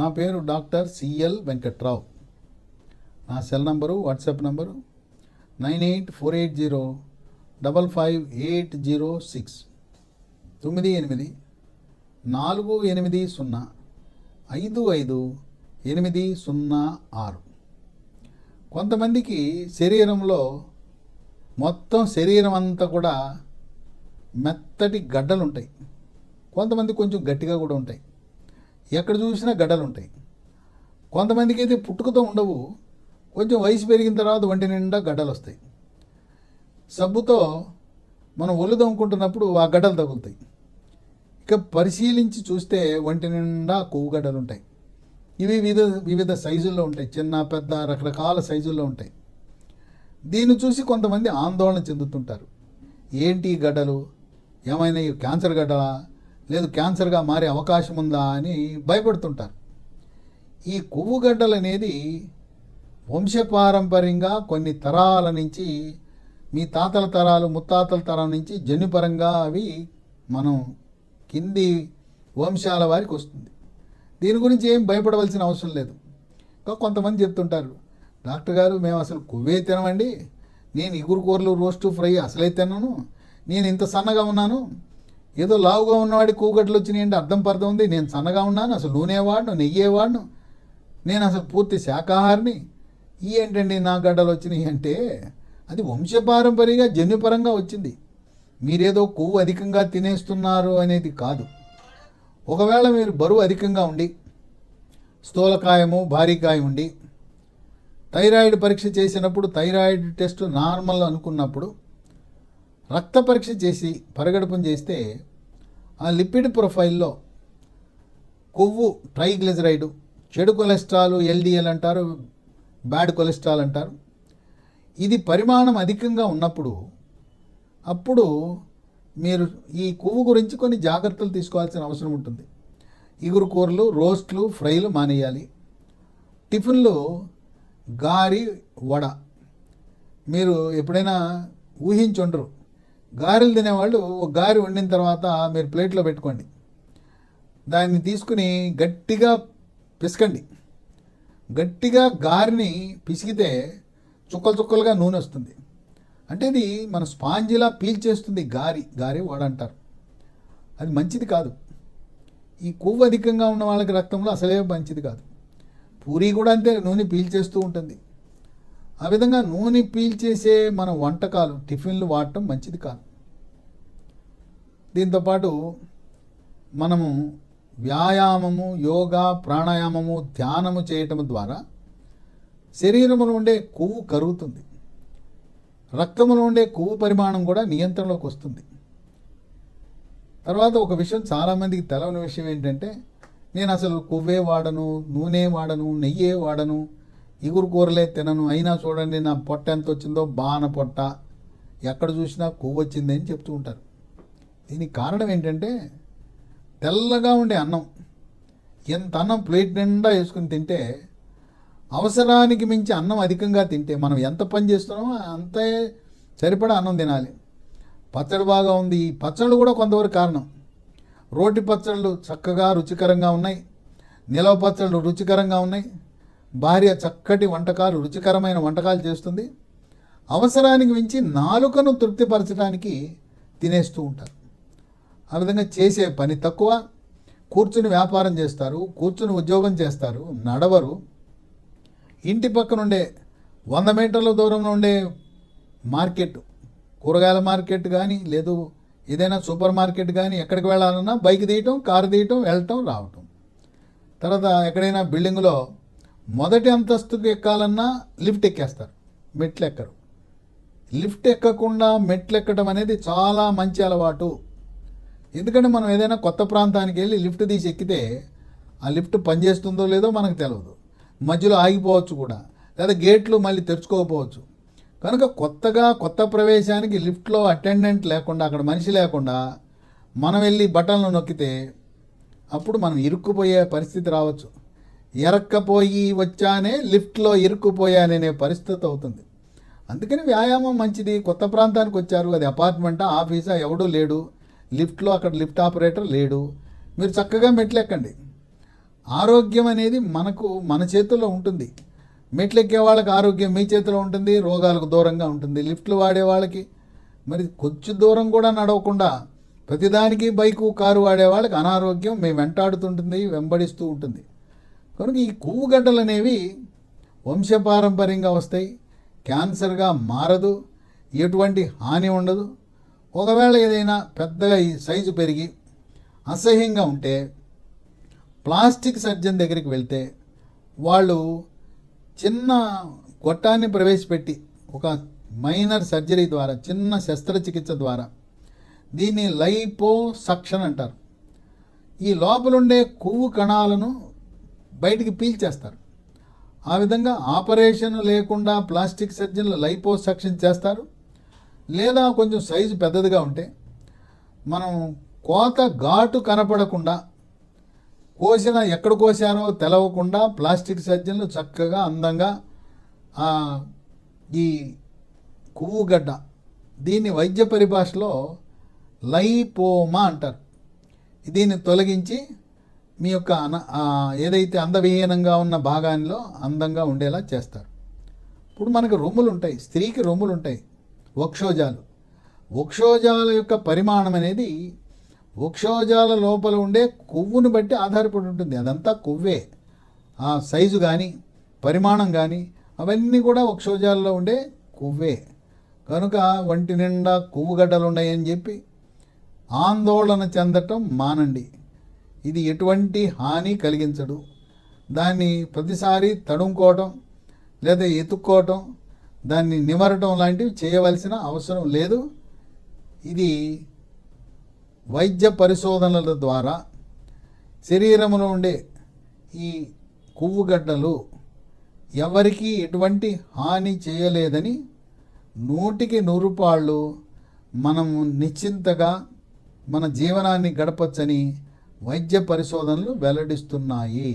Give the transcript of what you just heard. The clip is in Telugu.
నా పేరు డాక్టర్ సిఎల్ వెంకట్రావు. నా సెల్ నంబరు, వాట్సాప్ నంబరు 9848055806 9848055806. కొంతమందికి శరీరంలో మొత్తం శరీరం అంతా కూడా మెత్తటి గడ్డలు ఉంటాయి. కొంతమంది కొంచెం గట్టిగా కూడా ఉంటాయి. ఎక్కడ చూసినా గడ్డలు ఉంటాయి. కొంతమందికి అయితే పుట్టుకతో ఉండవు, కొంచెం వయసు పెరిగిన తర్వాత ఒంటి నిండా గడ్డలు వస్తాయి. సబ్బుతో మనం ఒళ్ళు తోముకుంటున్నప్పుడు ఆ గడ్డలు తగులుతాయి. ఇక పరిశీలించి చూస్తే ఒంటి నిండా కొవ్వు గడ్డలు ఉంటాయి. ఇవి వివిధ సైజుల్లో ఉంటాయి, చిన్న పెద్ద రకరకాల సైజుల్లో ఉంటాయి. దీన్ని చూసి కొంతమంది ఆందోళన చెందుతుంటారు. ఏంటి ఈ గడ్డలు, ఏమైనా క్యాన్సర్ గడ్డలా, లేదు క్యాన్సర్గా మారే అవకాశం ఉందా అని భయపడుతుంటారు. ఈ కొవ్వు గడ్డలు అనేది వంశపారంపర్యంగా కొన్ని తరాల నుంచి, మీ తాతల తరాలు ముత్తాతల తరం నుంచి జన్యుపరంగా అవి మనం కింది వంశాల వారికి వస్తుంది. దీని గురించి ఏం భయపడవలసిన అవసరం లేదు. ఇంకా కొంతమంది చెప్తుంటారు, డాక్టర్ గారు మేము అసలు కొవ్వే తినమండి, నేను ఇగురు కూరలు రోస్టు ఫ్రై అసలే తిన్నాను, నేను ఇంత సన్నగా ఉన్నాను, ఏదో లావుగా ఉన్నవాడి కొవ్వుగడ్డలు వచ్చినాయంటే అర్థం పర్థం ఉంది, నేను సన్నగా ఉన్నాను, అసలు నూనె వాడను, నెయ్యే వాడను, నేను అసలు పూర్తి శాకాహారిని, ఈ ఏంటండి నా గడ్డలు వచ్చినాయి అంటే అది వంశపారంపర్యంగా జన్యుపరంగా వచ్చింది. మీరేదో కొవ్వు అధికంగా తినేస్తున్నారు అనేది కాదు. ఒకవేళ మీరు బరువు అధికంగా ఉండి, స్థూలకాయము భారీకాయం ఉండి, థైరాయిడ్ పరీక్ష చేసినప్పుడు థైరాయిడ్ టెస్ట్ నార్మల్ అనుకున్నప్పుడు రక్త పరీక్ష చేసి పరిగణపం చేస్తే ఆ లిపిడ్ ప్రొఫైల్లో కొవ్వు ట్రైగ్లిజరైడ్, చెడు కొలెస్ట్రాల్ ఎల్డిఎల్ అంటారు, బ్యాడ్ కొలెస్ట్రాల్ అంటారు, ఇది పరిమాణం అధికంగా ఉన్నప్పుడు అప్పుడు మీరు ఈ కొవ్వు గురించి కొన్ని జాగ్రత్తలు తీసుకోవాల్సిన అవసరం ఉంటుంది. ఇగురు కూరలు రోస్ట్లు ఫ్రైలు మానేయాలి. టిఫిన్లు గారి వడ మీరు ఎప్పుడైనా ఊహించుండరు. గారెలు తినేవాళ్ళు ఒక గారి వండిన తర్వాత మీరు ప్లేట్లో పెట్టుకోండి, దాన్ని తీసుకుని గట్టిగా పిసకండి. గట్టిగా గారిని పిసికితే చుక్కలు చుక్కలుగా నూనె వస్తుంది. అంటే ఇది మన స్పాంజిలా పీల్చేస్తుంది. గారి వడ అంటారు. అది మంచిది కాదు. ఈ కొవ్వు అధికంగా ఉన్న వాళ్ళకి రక్తంలో అసలే మంచిది కాదు. పూరీ కూడా అంతే, నూనె పీల్చేస్తూ ఉంటుంది. ఆ విధంగా నూనె పీల్చేసే మన వంటకాలు టిఫిన్లు వాడటం మంచిది కాదు. దీంతోపాటు మనము వ్యాయామము, యోగా, ప్రాణాయామము, ధ్యానము చేయటం ద్వారా శరీరంలో ఉండే కొవ్వు కరుగుతుంది. రక్తంలో ఉండే కొవ్వు పరిమాణం కూడా నియంత్రణలోకి వస్తుంది. తర్వాత ఒక విషయం చాలామందికి తెలవని విషయం ఏంటంటే, నేను అసలు కొవ్వే వాడను, నూనె వాడను, నెయ్యే వాడను, ఇగురు కూరలే తినను, అయినా చూడండి నా పొట్ట ఎంత వచ్చిందో, బాన పొట్ట, ఎక్కడ చూసినా కొవ్వు వచ్చింది అని చెప్తూ ఉంటారు. దీనికి కారణం ఏంటంటే, తెల్లగా ఉండే అన్నం, ఎంత అన్నం ప్లేట్ నిండా వేసుకుని తింటే, అవసరానికి మించి అన్నం అధికంగా తింటే, మనం ఎంత పని చేస్తున్నామో అంతే సరిపడా అన్నం తినాలి. పచ్చడి బాగా ఉంది, ఈ పచ్చళ్ళు కూడా కొంతవరకు కారణం. రోటి పచ్చళ్ళు చక్కగా రుచికరంగా ఉన్నాయి, నిలవ పచ్చళ్ళు రుచికరంగా ఉన్నాయి, భార్య చక్కటి వంటకాలు, రుచికరమైన వంటకాలు చేస్తుంది. అవసరానికి మించి నాలుకను తృప్తిపరచడానికి తినేస్తూ ఉంటారు. ఆ విధంగా చేసే పని తక్కువ, కూర్చుని వ్యాపారం చేస్తారు, కూర్చుని ఉద్యోగం చేస్తారు, నడవరు. ఇంటి పక్కన ఉండే 100 మీటర్ల దూరంలో ఉండే మార్కెట్, కూరగాయల మార్కెట్ కానీ, లేదు ఏదైనా సూపర్ మార్కెట్ కానీ, ఎక్కడికి వెళ్ళాలన్నా బైక్ తీయటం, కారు తీయటం, వెళ్ళటం రావటం. తర్వాత ఎక్కడైనా బిల్డింగ్లో మొదటి అంతస్తుకు ఎక్కాలన్నా లిఫ్ట్ ఎక్కేస్తారు, మెట్లు ఎక్కరు. లిఫ్ట్ ఎక్కకుండా మెట్లు ఎక్కడం అనేది చాలా మంచి అలవాటు. ఎందుకంటే మనం ఏదైనా కొత్త ప్రాంతానికి వెళ్ళి లిఫ్ట్ తీసి ఎక్కితే ఆ లిఫ్ట్ పనిచేస్తుందో లేదో మనకు తెలియదు, మధ్యలో ఆగిపోవచ్చు కూడా, లేదా గేట్లు మళ్ళీ తెరుచుకోకపోవచ్చు. కనుక కొత్త ప్రవేశానికి లిఫ్ట్లో అటెండెంట్ లేకుండా, అక్కడ మనిషి లేకుండా మనం వెళ్ళి బటన్లు నొక్కితే అప్పుడు మనం ఇరుక్కుపోయే పరిస్థితి రావచ్చు. ఎరక్కపోయి వచ్చానే లిఫ్ట్లో ఇరుక్కుపోయాననే పరిస్థితి అవుతుంది. అందుకని వ్యాయామం మంచిది. కొత్త ప్రాంతానికి వచ్చారు, అది అపార్ట్మెంటా ఆఫీసా ఎవడూ లేడు, లిఫ్ట్లో అక్కడ లిఫ్ట్ ఆపరేటర్ లేడు, మీరు చక్కగా మెట్లు ఎక్కండి. ఆరోగ్యం అనేది మన చేతుల్లో ఉంటుంది. మెట్లు ఎక్కే వాళ్ళకి ఆరోగ్యం మీ చేతిలో ఉంటుంది, రోగాలకు దూరంగా ఉంటుంది. లిఫ్ట్లు వాడే వాళ్ళకి మరి కొంచెం దూరం కూడా నడవకుండా ప్రతిదానికి బైకు కారు వాడే వాళ్ళకి అనారోగ్యం మేము వెంటాడుతుంటుంది, వెంబడిస్తూ ఉంటుంది. కనుక ఈ కొవ్వుగడ్డలు అనేవి వంశపారంపర్యంగా వస్తాయి. క్యాన్సర్గా మారదు, ఎటువంటి హాని ఉండదు. ఒకవేళ ఏదైనా పెద్దగా ఈ సైజు పెరిగి అసహ్యంగా ఉంటే ప్లాస్టిక్ సర్జన్ దగ్గరికి వెళ్తే వాళ్ళు చిన్న గొట్టాన్ని ప్రవేశపెట్టి ఒక మైనర్ సర్జరీ ద్వారా, చిన్న శస్త్రచికిత్స ద్వారా, దీన్ని లైపోసక్షన్ అంటారు. ఈ లోపలుండే కొవ్వు కణాలను బయటికి పీల్చేస్తారు. ఆ విధంగా ఆపరేషన్ లేకుండా ప్లాస్టిక్ సర్జన్లు లైపోసక్షన్ చేస్తారు. లేదా కొంచెం సైజు పెద్దదిగా ఉంటే మనం కోత ఘాటు కనపడకుండా, ఎక్కడ కోసారో తెలవకుండా ప్లాస్టిక్ సర్జన్లు చక్కగా అందంగా ఈ కొవ్వుగడ్డ, దీన్ని వైద్య పరిభాషలో లైపోమా అంటారు, దీన్ని తొలగించి మీ యొక్క ఏదైతే అందవిహీనంగా ఉన్న భాగాల్లో అందంగా ఉండేలా చేస్తారు. ఇప్పుడు మనకు రొమ్ములు ఉంటాయి, స్త్రీకి రొమ్ములు ఉంటాయి, వక్షోజాలు. వక్షోజాల యొక్క పరిమాణం అనేది వక్షోజాల లోపల ఉండే కొవ్వును బట్టి ఆధారపడి ఉంటుంది. అదంతా కొవ్వే. ఆ సైజు కానీ పరిమాణం కానీ అవన్నీ కూడా వక్షోజాలలో ఉండే కొవ్వే. కనుక ఒంటి నిండా కొవ్వుగడ్డలు ఉన్నాయని చెప్పి ఆందోళన చెందటం మానండి. ఇది ఎటువంటి హాని కలిగించడు. దాన్ని ప్రతిసారి తడుముకోవటం లేదా ఎత్తుక్కోవటం, దాన్ని నిమరటం లాంటివి చేయవలసిన అవసరం లేదు. ఇది వైద్య పరిశోధనల ద్వారా శరీరంలో ఉండే ఈ కొవ్వుగడ్డలు ఎవరికీ ఎటువంటి హాని చేయలేదని 100% మనము నిశ్చింతగా మన జీవనాన్ని గడపచ్చని వైద్య పరిశోధనలు వెల్లడిస్తున్నాయి.